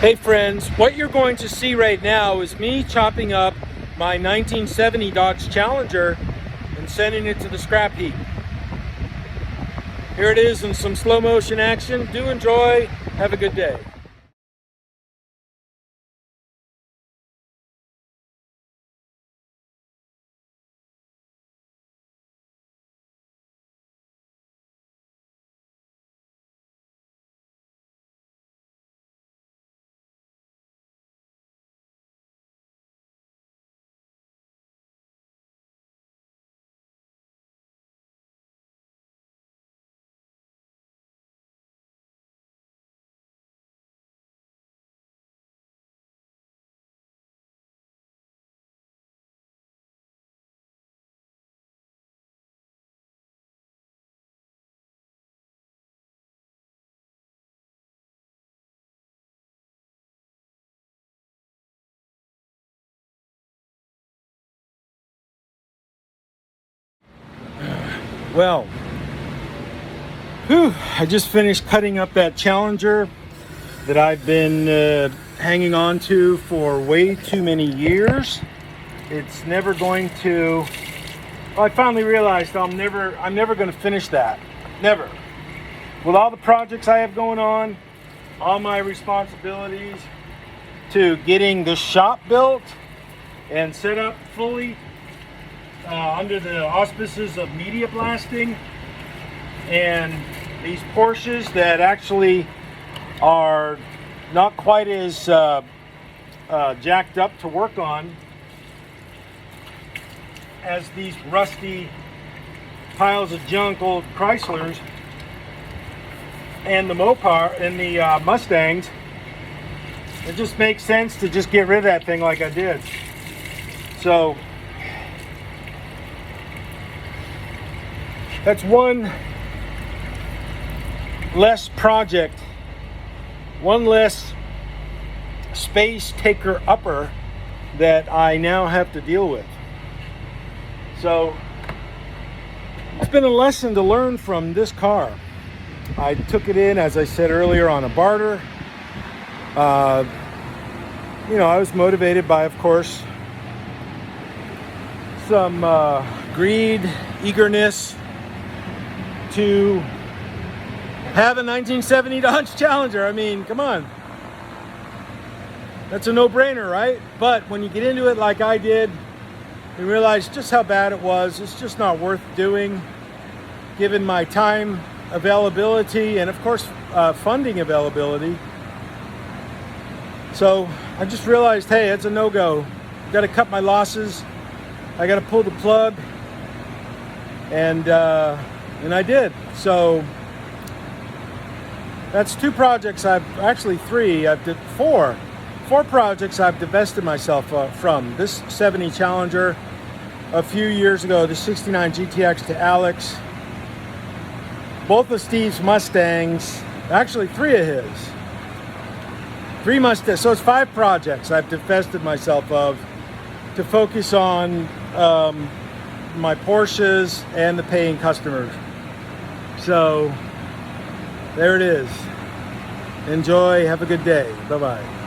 Hey friends, what you're going to see right now is me chopping up my 1970 Dodge Challenger and sending it to the scrap heap. Here it is in some slow motion action. Do enjoy. Have a good day. Well, I just finished cutting up that Challenger that I've been hanging on to for way too many years. It's never going to. Well, I finally realized I'm never going to finish that. Never. With all the projects I have going on, all my responsibilities to getting the shop built and set up fully under the auspices of media blasting, and these Porsches that actually are not quite as jacked up to work on as these rusty piles of junk old Chryslers and the Mopar and the Mustangs. It just makes sense to just get rid of that thing like I did. So that's one less project, one less space taker upper that I now have to deal with. So it's been a lesson to learn from this car. I took it in, as I said earlier, on a barter. I was motivated by, of course, some greed, eagerness to have a 1970 Dodge Challenger. I mean, come on. That's a no-brainer, right? But when you get into it like I did, you realize just how bad it was. It's just not worth doing, given my time availability and, of course, funding availability. So I just realized, hey, it's a no-go. Got to cut my losses. I got to pull the plug. And I did. So that's two projects. Four projects I've divested myself from. This 70 Challenger a few years ago, the 69 GTX to Alex, both of Steve's Mustangs, actually three of his. Three Mustangs, so it's five projects I've divested myself of to focus on my Porsches and the paying customers. So there it is. Enjoy, have a good day. Bye-bye.